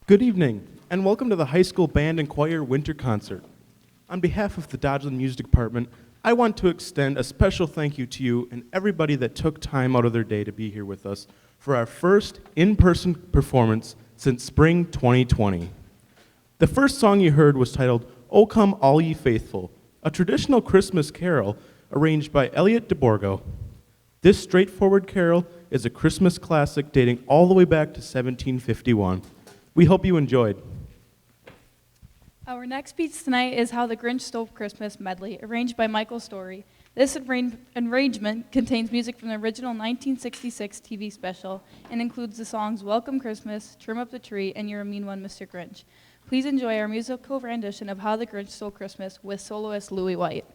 Good evening, and welcome to the High School Band and Choir Winter Concert. On behalf of the Dodgeland Music Department, I want to extend a special thank you to you and everybody that took time out of their day to be here with us for our first in-person performance since spring 2020. The first song you heard was titled, "O Come All Ye Faithful," a traditional Christmas carol arranged by Elliot DeBorgo. This straightforward carol is a Christmas classic dating all the way back to 1751. We hope you enjoyed. Our next piece tonight is How the Grinch Stole Christmas medley, arranged by Michael Story. This arrangement contains music from the original 1966 TV special and includes the songs Welcome Christmas, Trim Up the Tree, and You're a Mean One, Mr. Grinch. Please enjoy our musical rendition of How the Grinch Stole Christmas with soloist Louis White.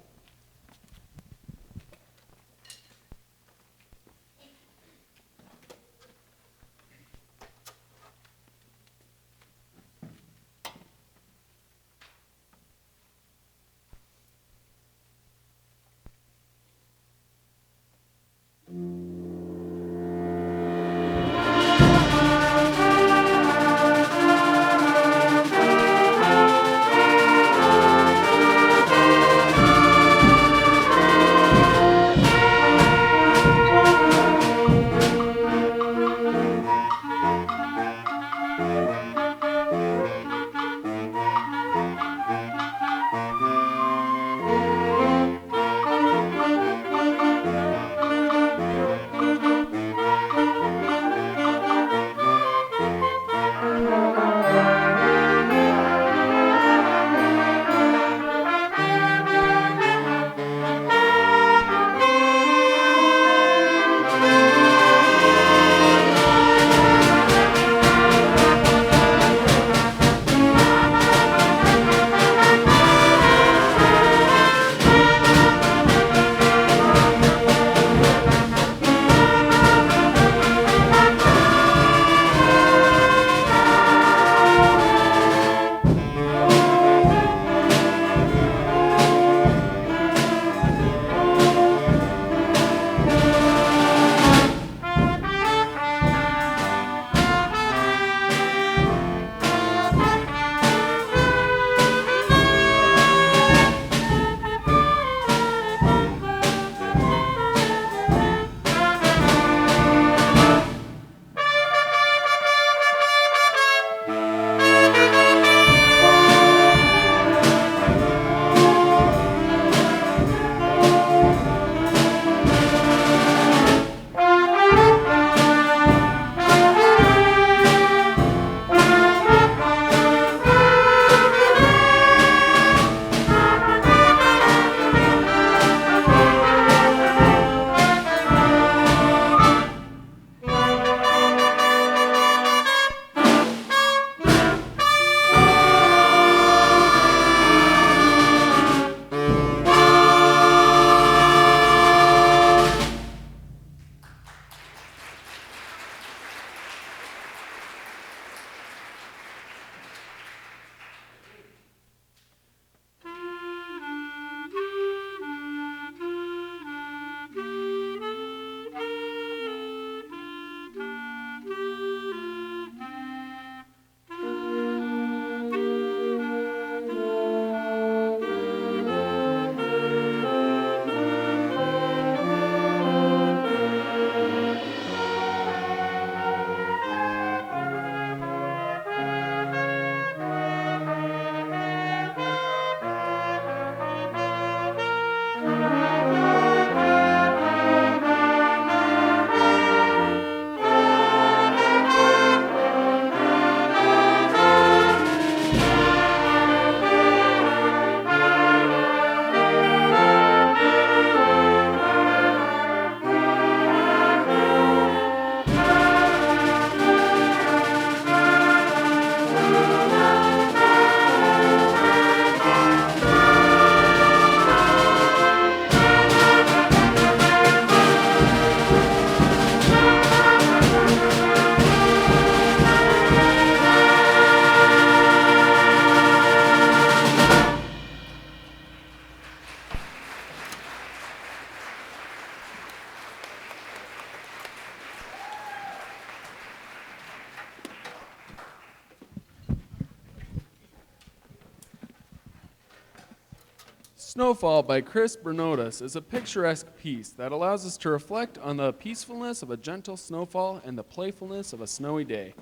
Snowfall by Chris Bernotis is a picturesque piece that allows us to reflect on the peacefulness of a gentle snowfall and the playfulness of a snowy day.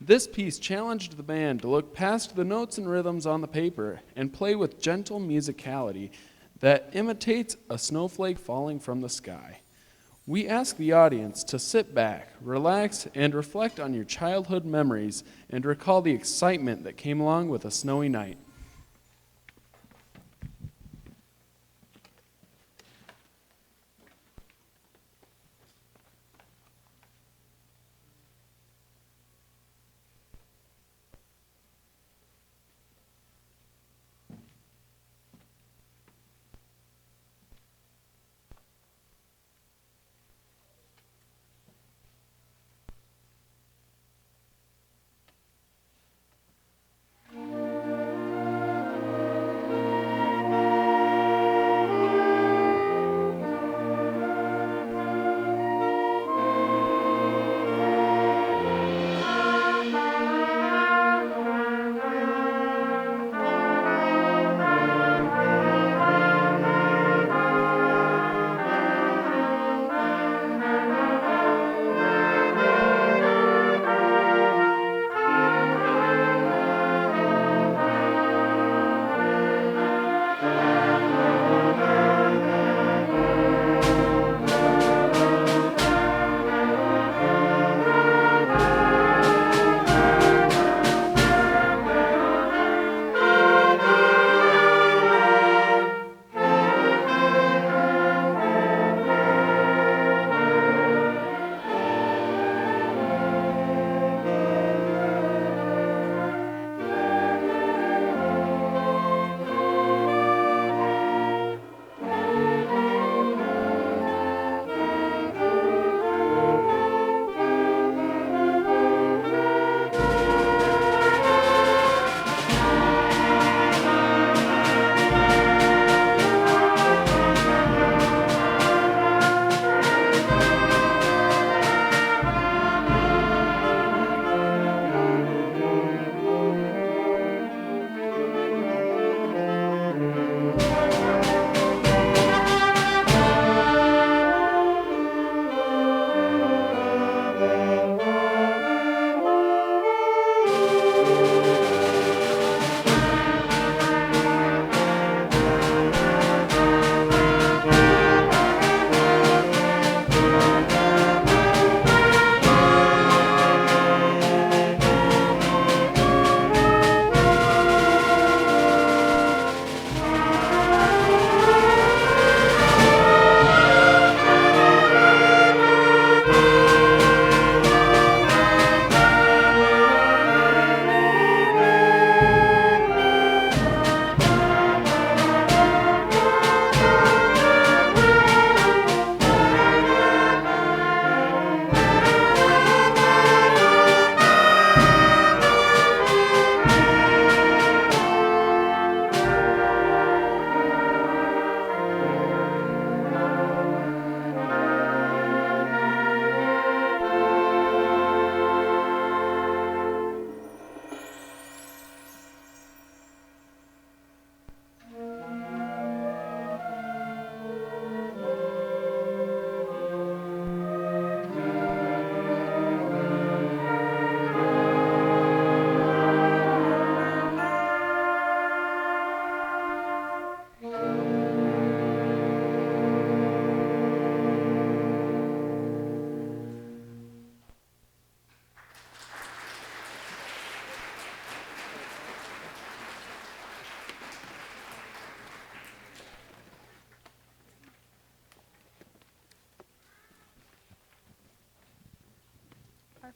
This piece challenged the band to look past the notes and rhythms on the paper and play with gentle musicality that imitates a snowflake falling from the sky. We ask the audience to sit back, relax, and reflect on your childhood memories and recall the excitement that came along with a snowy night.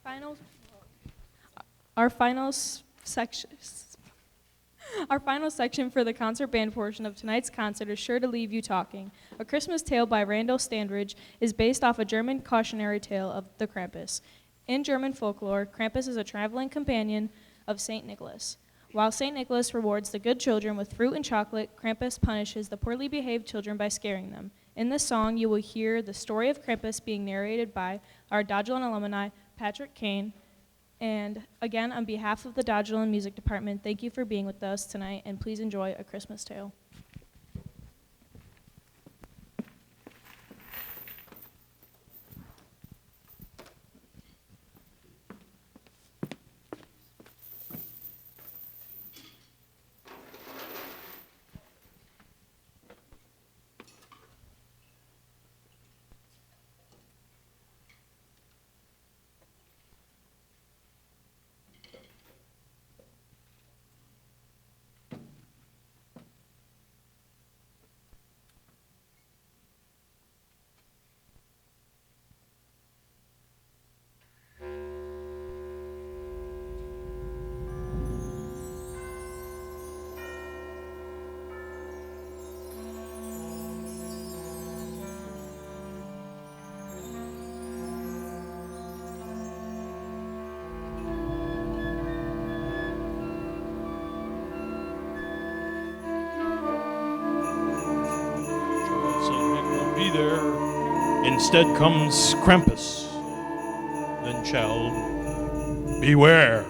Our final, our final section. Our final section for the concert band portion of tonight's concert is sure to leave you talking. A Christmas Tale by Randall Standridge is based off a German cautionary tale of the Krampus. In German folklore, Krampus is a traveling companion of St. Nicholas. While St. Nicholas rewards the good children with fruit and chocolate, Krampus punishes the poorly behaved children by scaring them. In this song, you will hear the story of Krampus being narrated by our Dodgeland alumni, Patrick Kane. And again, on behalf of the Dodgeland Music Department, thank you for being with us tonight, and please enjoy A Christmas Tale. Instead comes Krampus. Then, child, beware.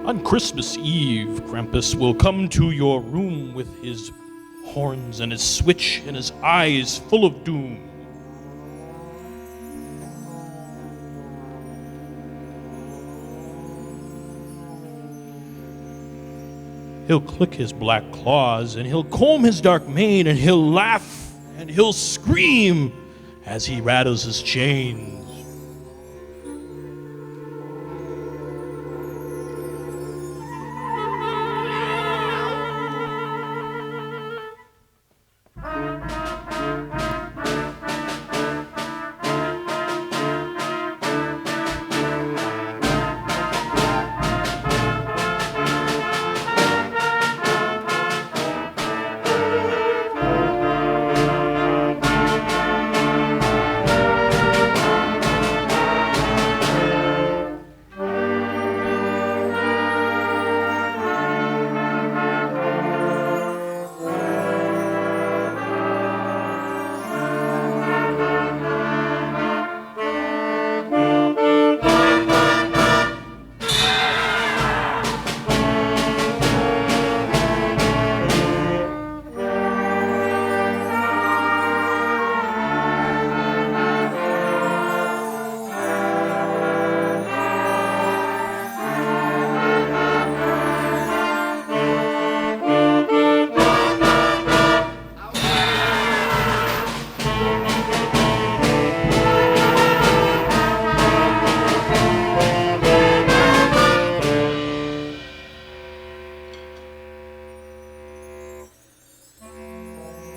On Christmas Eve, Krampus will come to your room with his horns and his switch and his eyes full of doom. He'll click his black claws and he'll comb his dark mane and he'll laugh and he'll scream as he rattles his chains.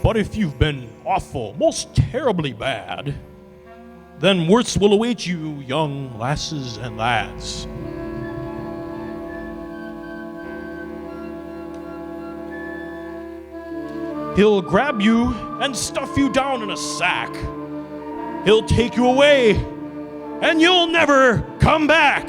But if you've been awful, most terribly bad, then worse will await you, young lasses and lads. He'll grab you and stuff you down in a sack. He'll take you away, and you'll never come back.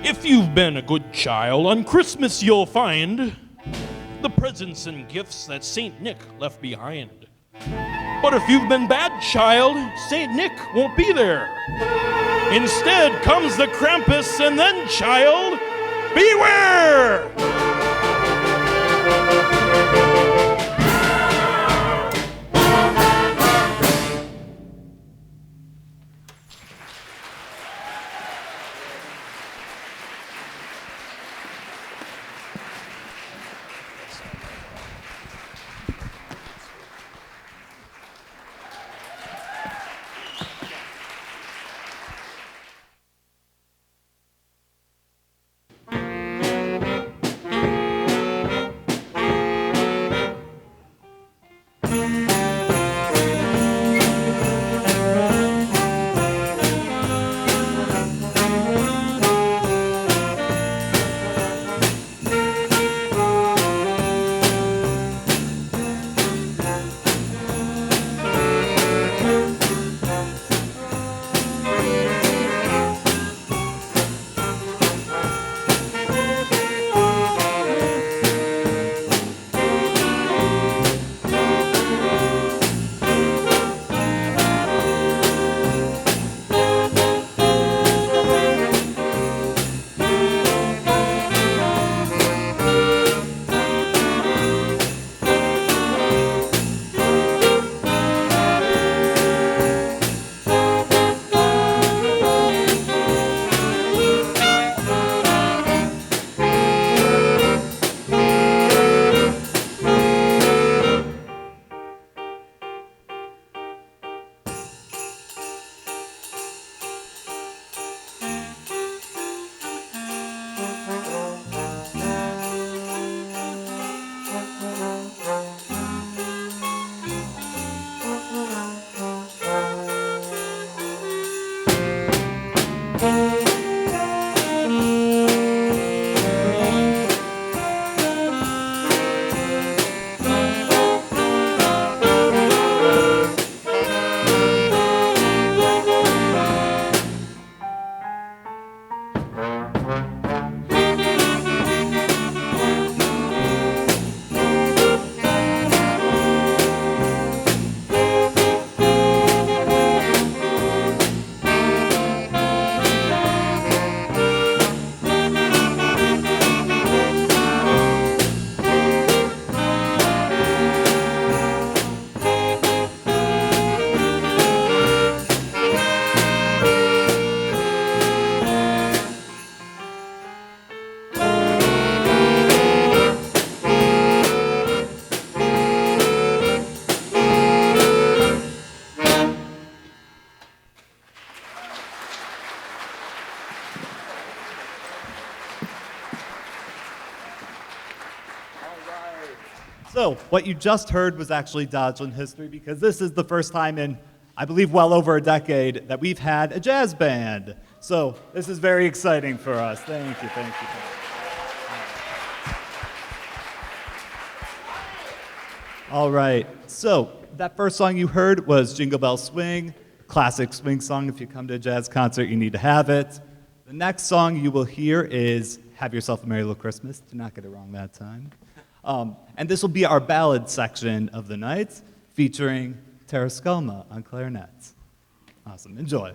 If you've been a good child, on Christmas you'll find the presents and gifts that Saint Nick left behind. But if you've been bad child, Saint Nick won't be there. Instead comes the Krampus, and then, child, beware! So, what you just heard was actually Dodgeland history because this is the first time in, I believe, well over a decade that we've had a jazz band. So, this is very exciting for us. Thank you, thank you. Thank you. All right, so that first song you heard was Jingle Bell Swing, classic swing song. If you come to a jazz concert, you need to have it. The next song you will hear is Have Yourself a Merry Little Christmas. Do not get it wrong that time. And this will be our ballad section of the night, featuring Tara Skulma on clarinet. Awesome, enjoy.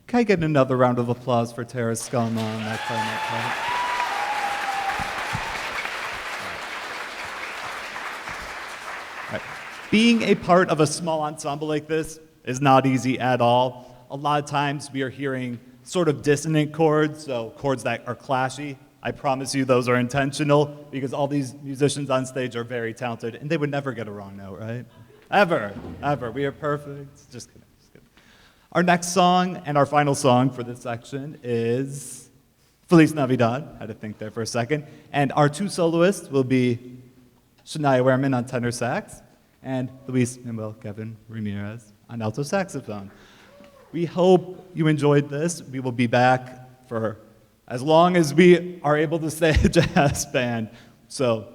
Can I get another round of applause for Tara Skulma on that clarinet part? All right. Being a part of a small ensemble like this is not easy at all. A lot of times we are hearing sort of dissonant chords, so chords that are clashy. I promise you those are intentional because all these musicians on stage are very talented and they would never get a wrong note, right? Ever, ever. We are perfect. Just kidding. Our next song and our final song for this section is Feliz Navidad. I had to think there for a second. And our two soloists will be Shania Wehrman on tenor sax and Luis Manuel Kevin Ramirez on alto saxophone. We hope you enjoyed this. We will be back for as long as we are able to stay a jazz band. So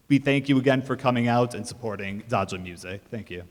We thank you again for coming out and supporting Dodgeland music. Thank you.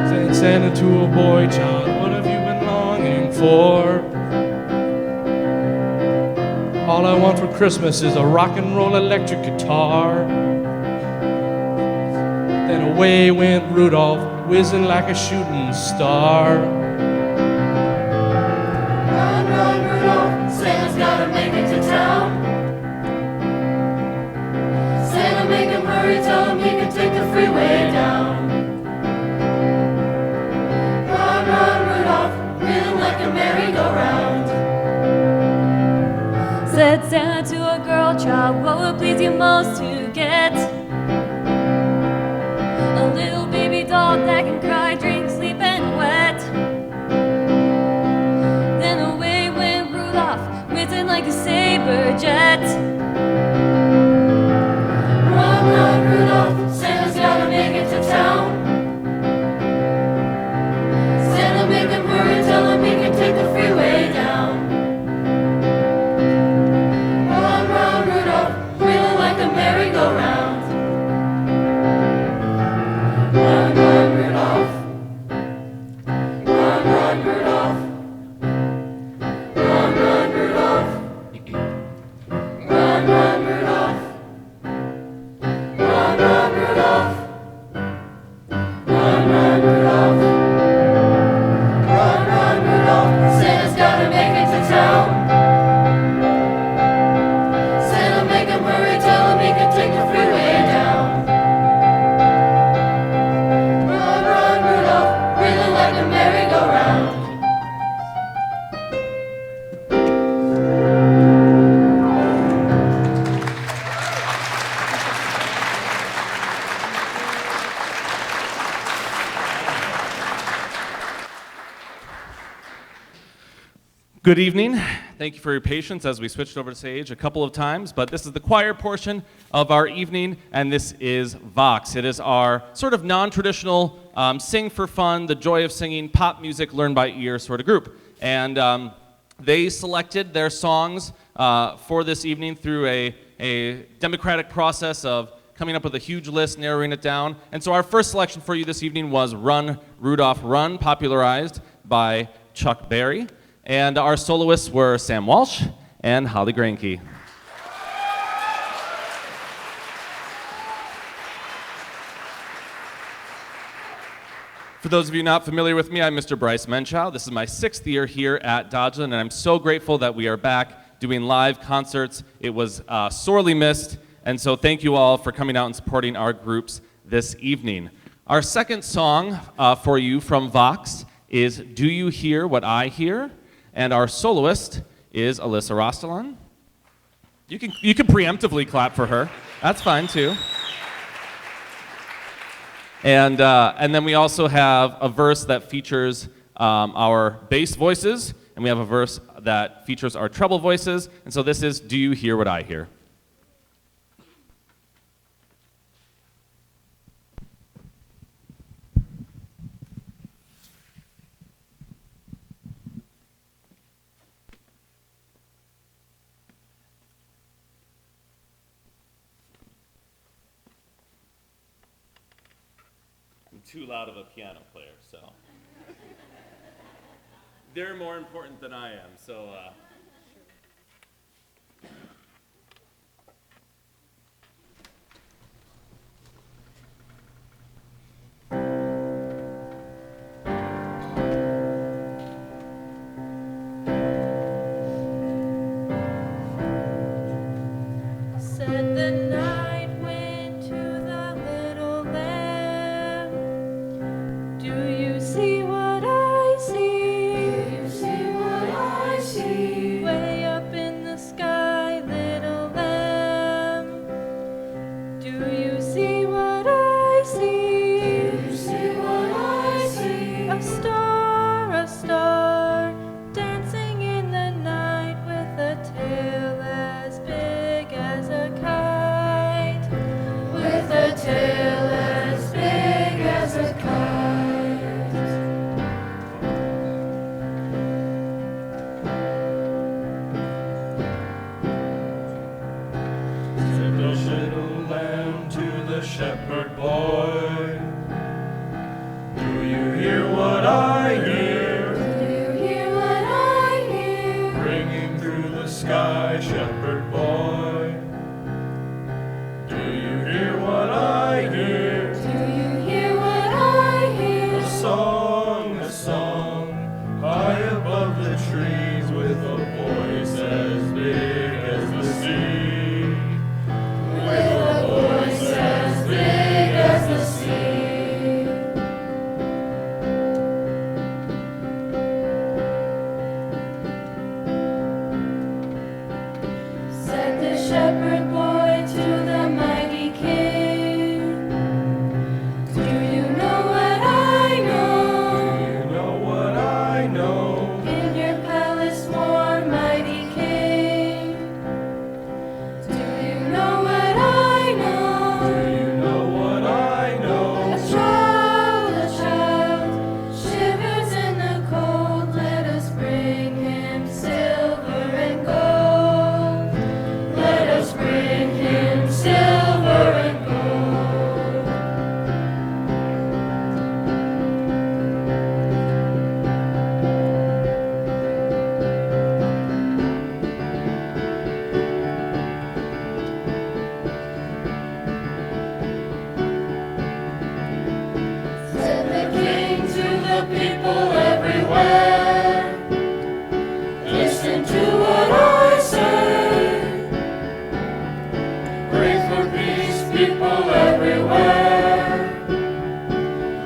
Said Santa to a boy child, what have you been longing for? All I want for Christmas is a rock and roll electric guitar. Then away went Rudolph, whizzing like a shooting star. Said Santa to a girl child, what would please you most to get? A little baby dog that can cry, drink, sleep, and wet. Then away went Rudolph, whizzing like a saber jet. Run, run, Rudolph, Santa's gotta make it to town. Santa make him hurry, tell him he can take the freeway down. Run, run, Rudolph, reeling like a merry-go-round. Run, run, Rudolph. Run, run, Rudolph. Run, run, Rudolph. Run, run, Rudolph. Run, run, Rudolph. Run, run, Rudolph. Run, run, Rudolph. Santa's gotta make it to town. Santa make him hurry, tell him he can take the freeway down. Run, run, Rudolph, reeling like a merry-go-round. Good evening. Thank you for your patience as we switched over to stage a couple of times, but this is the choir portion of our evening, and this is Vox. It is our sort of non-traditional sing for fun, the joy of singing, pop music learned by ear sort of group. And they selected their songs for this evening through a democratic process of coming up with a huge list, narrowing it down. And so our first selection for you this evening was Run, Rudolph, Run, popularized by Chuck Berry. And our soloists were Sam Walsh and Holly Granke. For those of you not familiar with me, I'm Mr. Bryce Menschow. This is my 6th year here at Dodgeland, and I'm so grateful that we are back doing live concerts. It was sorely missed, and so thank you all for coming out and supporting our groups this evening. Our second song for you from Vox is Do You Hear What I Hear? And our soloist is Alyssa Rostolon. You can preemptively clap for her. That's fine too. And then we also have a verse that features our bass voices, and we have a verse that features our treble voices. And so this is Do You Hear What I Hear? Too loud of a piano player, so. They're more important than I am, so. Said the night wind to the little lamb, do you see what I see? Do you see what I see? Way up in the sky, little lamb, do you see what I see? Do you see what I see? A star, dancing in the night with a tail as big as a kite, with a tail as big as a kite. Said the little lamb to the shepherd boy, do you hear what I hear? Do you hear what I hear? Ringing through the sky, shepherd boy. Do you hear what I hear? Do you hear what I hear? A song, high above the trees with a voice as big as the sea. With a voice as big as the sea. shepherd boy to the mighty king. Do you know what I know? Do you know what I know? In your palace warm, mighty king. Do you know what I know? Do you know what I know? A child shivers in the cold. Let us bring him silver and gold. Let us bring him silver and gold. Said the king to the people everywhere. Listen to what I say. Pray for peace, people everywhere.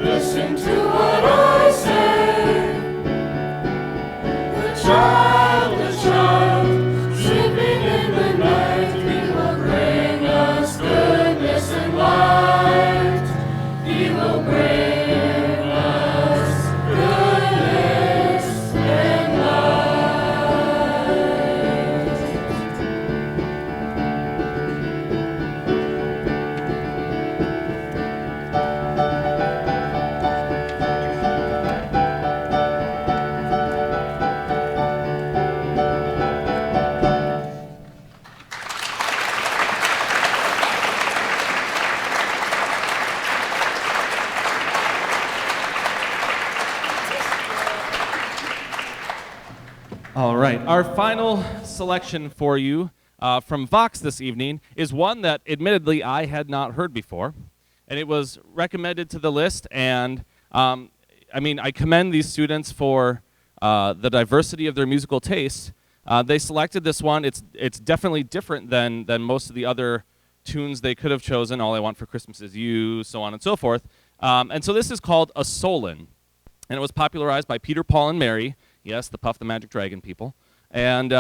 Listen to what I say. The child, sleeping in the night, he will bring us goodness and light. He will bring us goodness and light. All right. Our final selection for you from Vox this evening is one that admittedly I had not heard before. And it was recommended to the list. And I commend these students for the diversity of their musical tastes. They selected this one. It's definitely different than most of the other tunes they could have chosen. All I Want for Christmas Is You, so on and so forth. And so this is called A Solon. And it was popularized by Peter, Paul, and Mary. Yes, the Puff the Magic Dragon people. And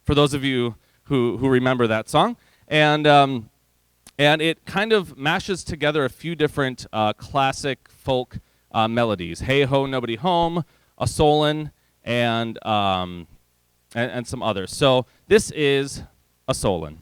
for those of you who remember that song. And it kind of mashes together a few different classic folk melodies. Hey Ho, Nobody Home, A Solon, and some others. So this is A Solon.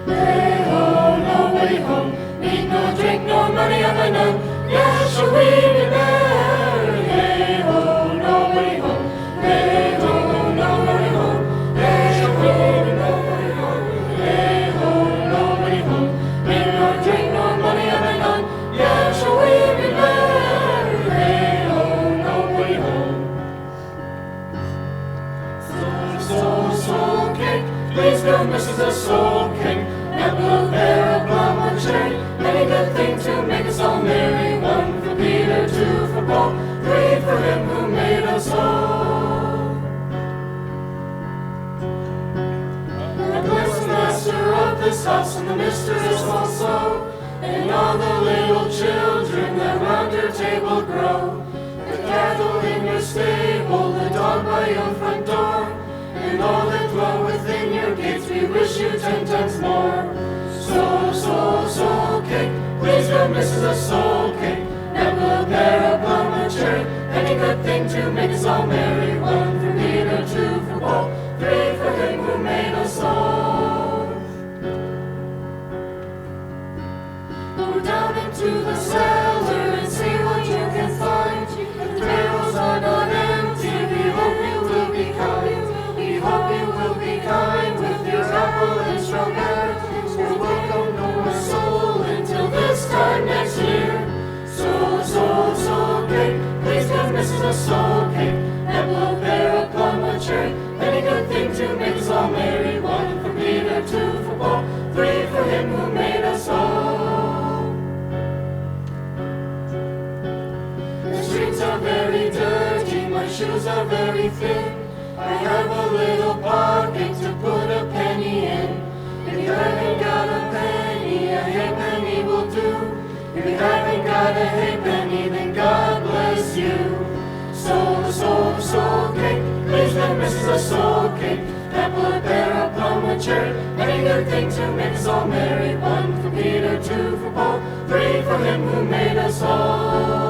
Hey ho, nobody home, need no drink, no money, have I none. Yeah, shall we be merry? Hey ho, nobody home. Hey ho, nobody home. Hey, shall we be merry? Hey ho, nobody home, need no drink, no money, have I none. Yeah, shall we be merry? Hey ho, nobody home. Soul cake, please don't miss the soul cake. A blueberry, a plum, a cherry, any good thing to make us all merry. One for Peter, two for Paul, three for him who made us all. And bless the master of this house and the mistress also, and all the little children that round your table grow. The cattle in your stable, the dog by your front door, and all that dwell within your gates, we wish you 10 times more. Soul cake, please don't miss the soul cake. A blueberry, a plum, a cherry, any good thing to make us all merry. One for Peter, two for Paul, three for him who made us all. Go down into the cellar and see what you can find. The barrels are not empty, we hope you will be kind. We hope you will be kind with your apple and strawberry. We'll welcome no more soul until this time next year. Soul cake, please don't miss the soul cake. A blueberry, a plum, a cherry, any good thing to make us all merry. One for Peter, two for Paul, three for him who made us all. shoes are very thin. I have a little pocket to put a penny in. If you haven't got a penny, a halfpenny will do. If you haven't got a halfpenny, then God bless you. Soul cake, please don't miss a soul cake. Apple, a pear, a plum, a cherry, any good thing to make us all merry. 1 for Peter, 2 for Paul, 3 for him who made us all.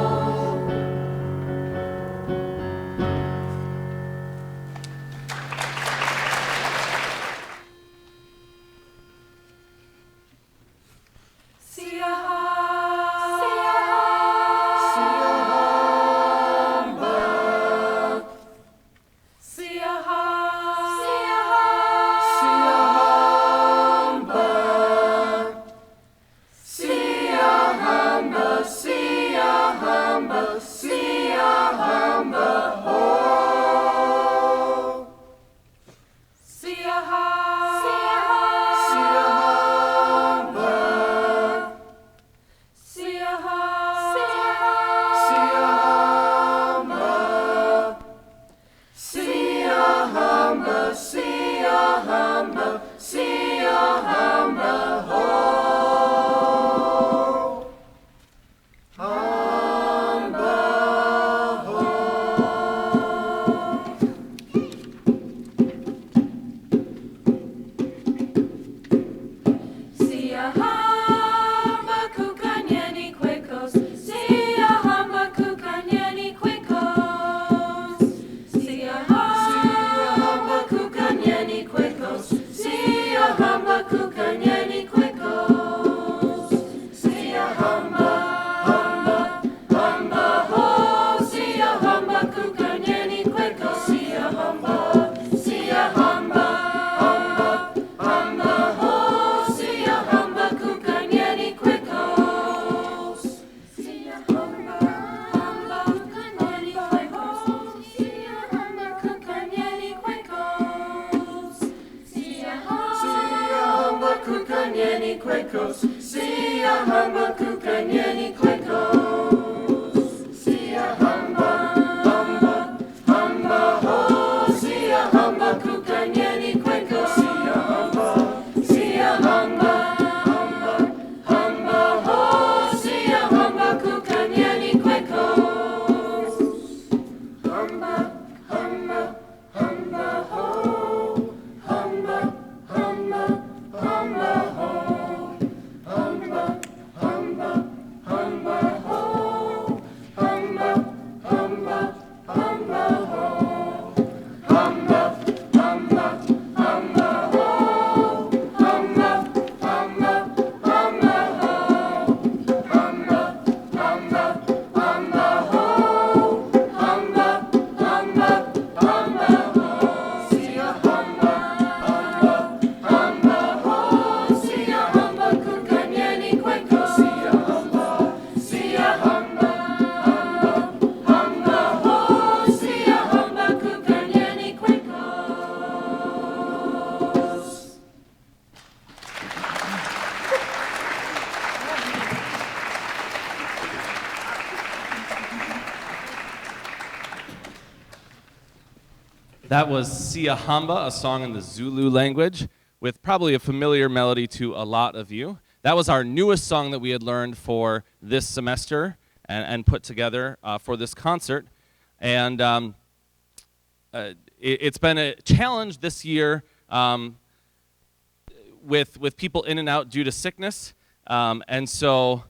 That was Sia Hamba, a song in the Zulu language, with probably a familiar melody to a lot of you. That was our newest song that we had learned for this semester and put together for this concert. And it's been a challenge this year with people in and out due to sickness. And so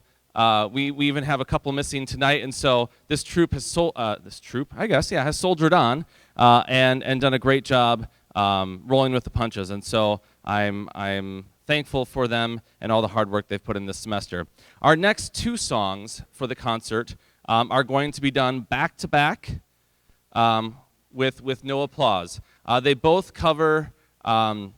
we even have a couple missing tonight. And so this troupe has has soldiered on and done a great job rolling with the punches. And so I'm thankful for them and all the hard work they've put in this semester. Our next two songs for the concert are going to be done back to back with no applause. They both cover kind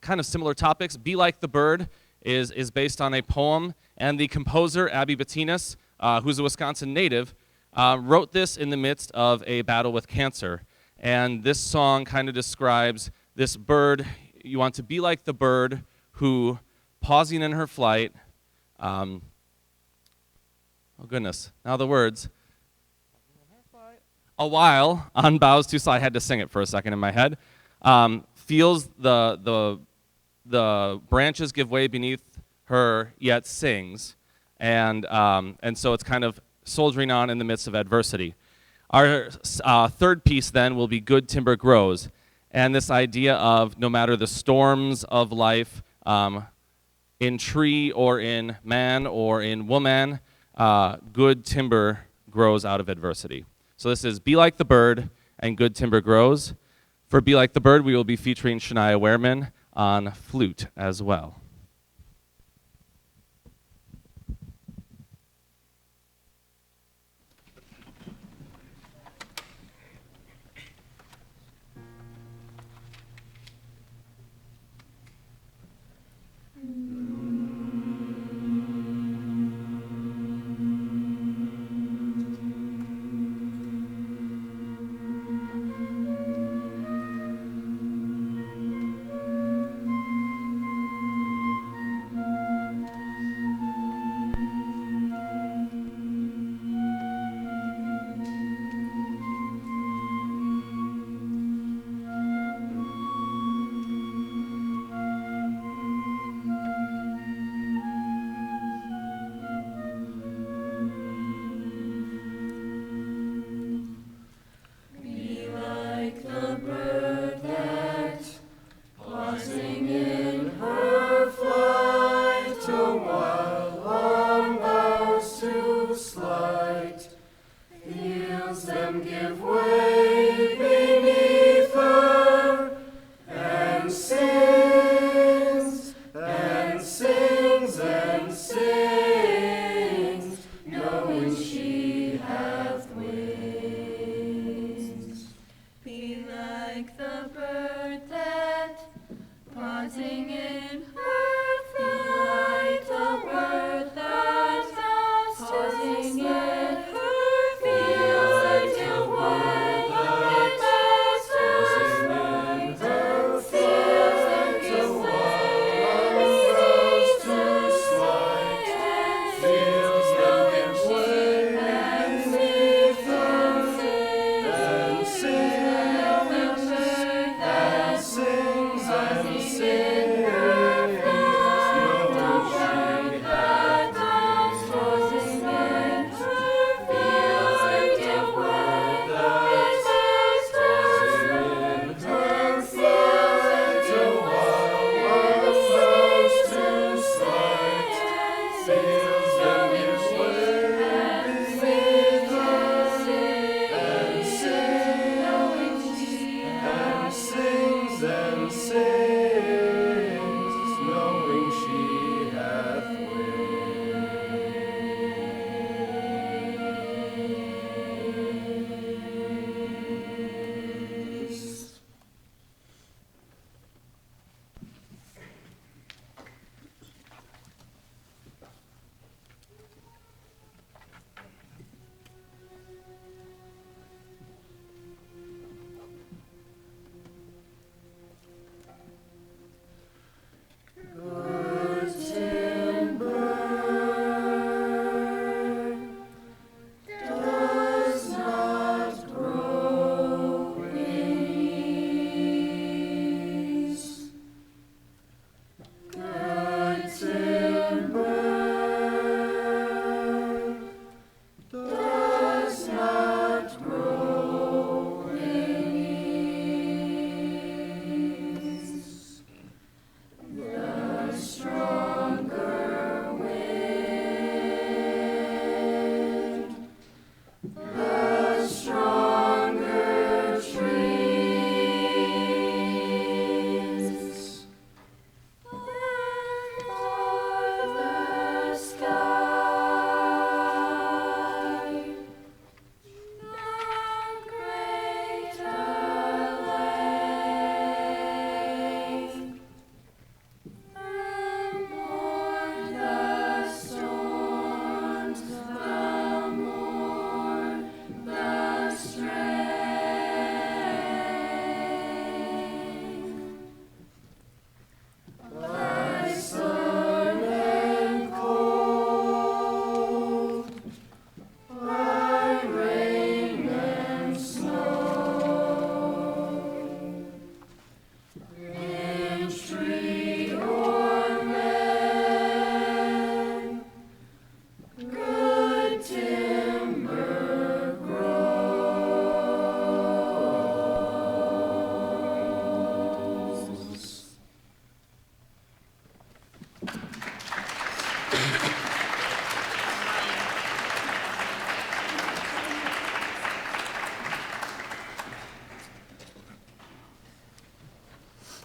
of similar topics. Be Like the Bird is based on a poem, and the composer, Abby Bettinas, who's a Wisconsin native, wrote this in the midst of a battle with cancer. And this song kind of describes this bird. You want to be like the bird who, pausing in her flight, oh goodness, now the words. a while on boughs too, so I had to sing it for a second in my head. Feels the branches give way beneath her, yet sings, and so it's kind of soldiering on in the midst of adversity. Our third piece then will be Good Timber Grows, and this idea of no matter the storms of life, in tree or in man or in woman, good timber grows out of adversity. So this is Be Like the Bird and Good Timber Grows. For Be Like the Bird, we will be featuring Shania Wehrman on flute as well. Be like the bird that, pausing in her flight, a while on boughs to slight, feels them give way beneath her, and sings, and sings, and sings, knowing she hath wings. Be like the bird that, pausing in her flight, the bird that, pausing in her flight, feels like a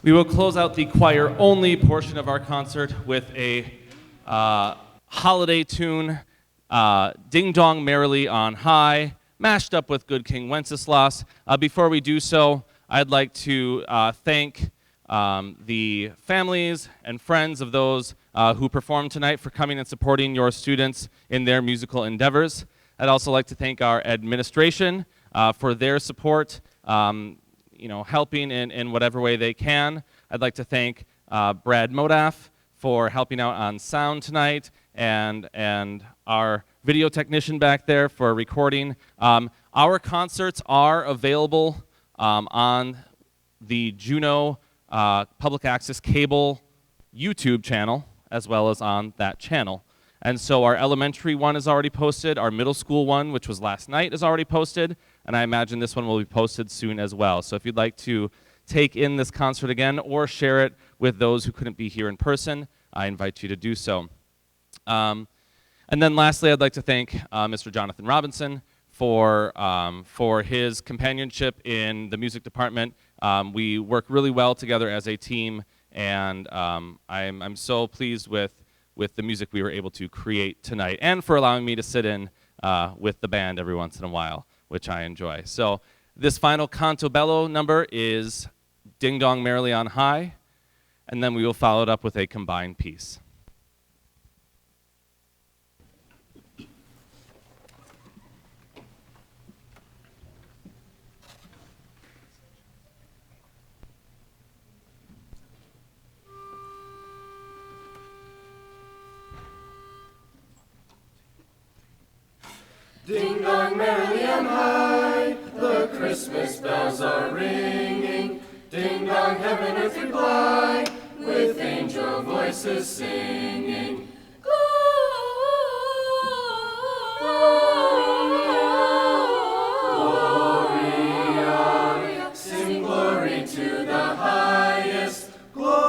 We will close out the choir-only portion of our concert with a holiday tune, Ding Dong Merrily on High, mashed up with Good King Wenceslas. Before we do so, I'd like to thank the families and friends of those who performed tonight for coming and supporting your students in their musical endeavors. I'd also like to thank our administration for their support, helping in whatever way they can. I'd like to thank Brad Modaf for helping out on sound tonight, and our video technician back there for recording. Our concerts are available on the Juneau Public Access Cable YouTube channel, as well as on that channel. And so our elementary one is already posted, our middle school one, which was last night, is already posted, and I imagine this one will be posted soon as well. So if you'd like to take in this concert again or share it with those who couldn't be here in person, I invite you to do so. And then lastly, I'd like to thank Mr. Jonathan Robinson for his companionship in the music department. We work really well together as a team, and I'm so pleased with the music we were able to create tonight, and for allowing me to sit in with the band every once in a while, which I enjoy. So this final canto bello number is Ding Dong Merrily on High, and then we will follow it up with a combined piece. Ding dong merrily on high, the Christmas bells are ringing. Ding dong, heaven earth reply, with angel voices singing. Gloria, sing glory to the highest. Gloria,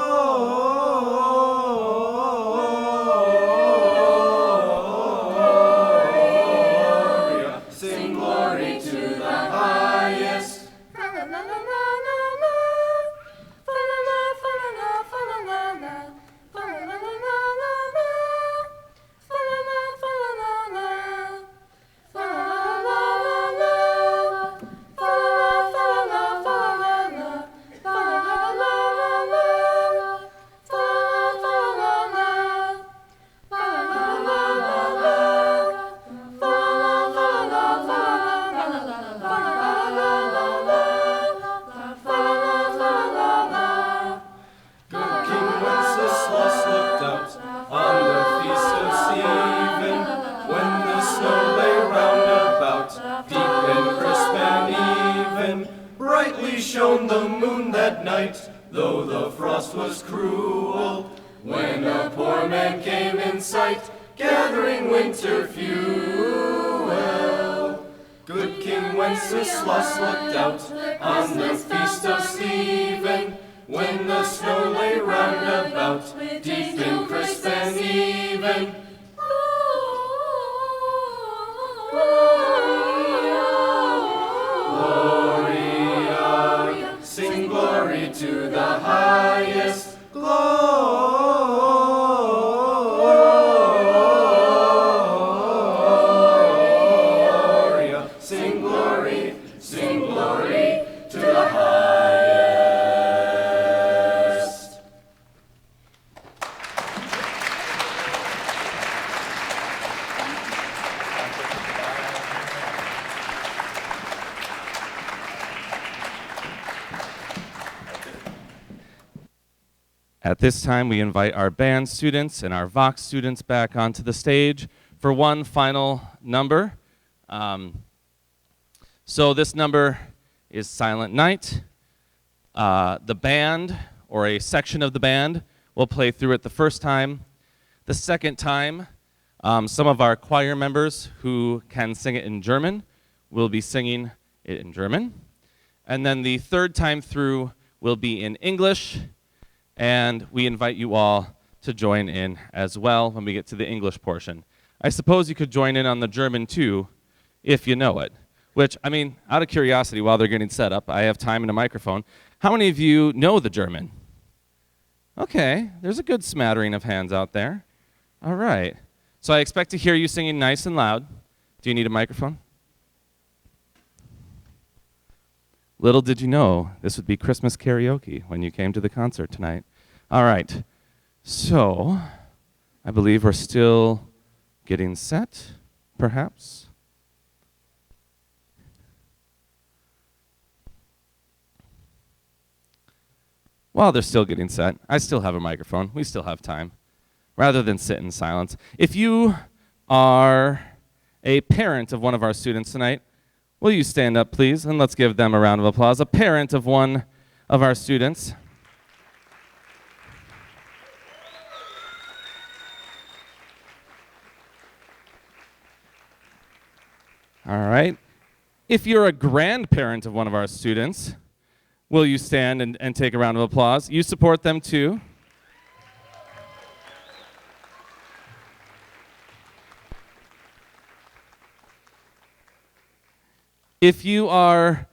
sing glory to the highest. Brightly shone the moon that night, though the frost was cruel, when a poor man came in sight, gathering winter fuel. Good King Wenceslas looked out on the feast of Stephen, when the snow lay round about, deep and crisp and even. Gloria, sing glory to the highest. Gloria, sing glory to the highest. At this time, we invite our band students and our Vox students back onto the stage for one final number. So this number is Silent Night. The band, or a section of the band, will play through it the first time. The second time, some of our choir members who can sing it in German will be singing it in German. And then the third time through will be in English. And we invite you all to join in as well when we get to the English portion. I suppose you could join in on the German too, if you know it. Which, out of curiosity, while they're getting set up, I have time and a microphone. How many of you know the German? Okay, there's a good smattering of hands out there. All right. So I expect to hear you singing nice and loud. Do you need a microphone? Little did you know this would be Christmas karaoke when you came to the concert tonight. All right. So I believe we're still getting set, perhaps. While they're still getting set, I still have a microphone. We still have time. Rather than sit in silence. If you are a parent of one of our students tonight, will you stand up, please, and let's give them a round of applause. A parent of one of our students. All right. If you're a grandparent of one of our students, will you stand and take a round of applause? You support them too. If you are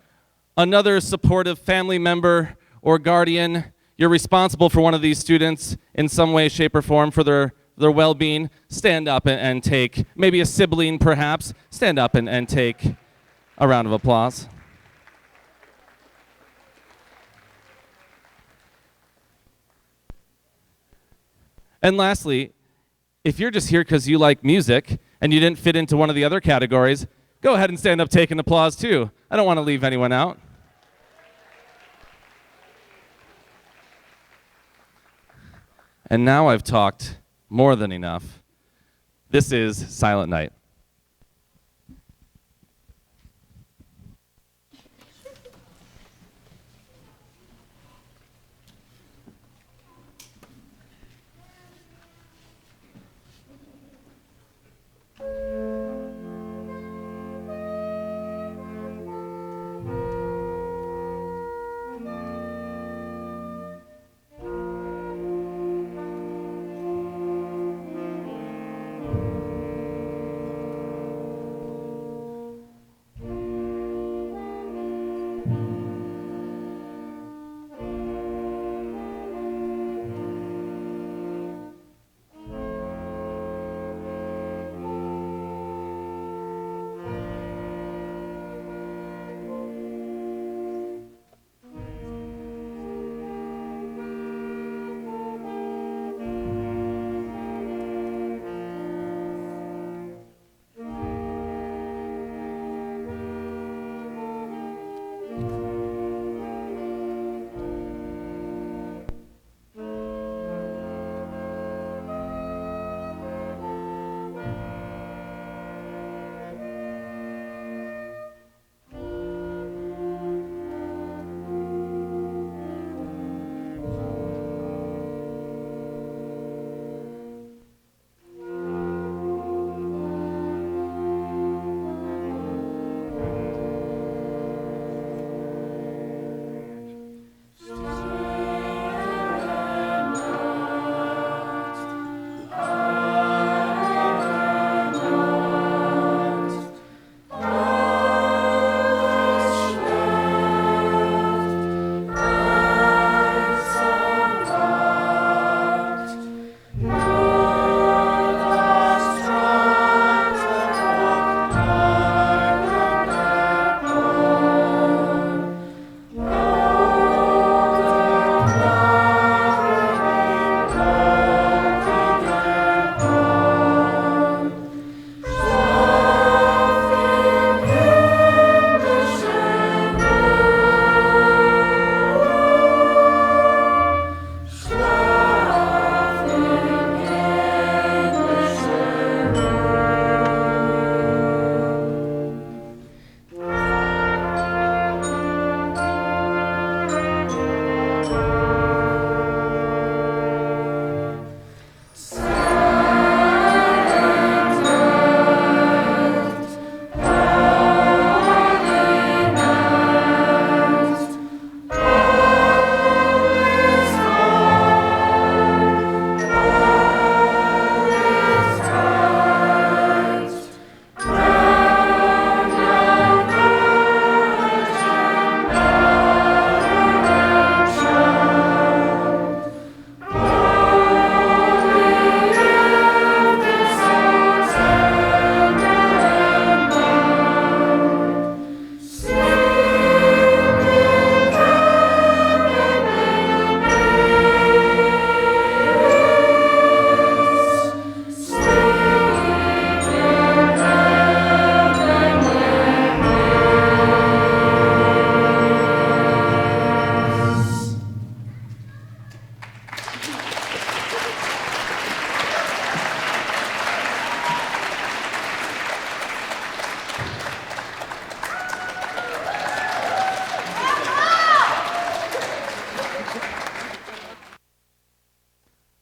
another supportive family member or guardian, you're responsible for one of these students in some way, shape, or form for their well-being, stand up and take, maybe a sibling perhaps, stand up and take a round of applause. And lastly, if you're just here because you like music and you didn't fit into one of the other categories, go ahead and stand up, take an applause too. I don't want to leave anyone out. And now I've talked more than enough. This is Silent Night.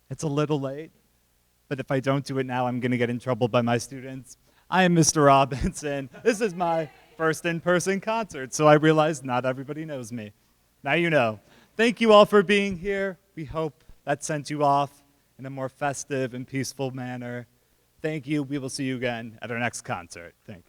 It's a little late, but if I don't do it now, I'm going to get in trouble by my students. I am Mr. Robinson. This is my first in-person concert, so I realize not everybody knows me. Now you know. Thank you all for being here. We hope that sent you off in a more festive and peaceful manner. Thank you. We will see you again at our next concert. Thank you.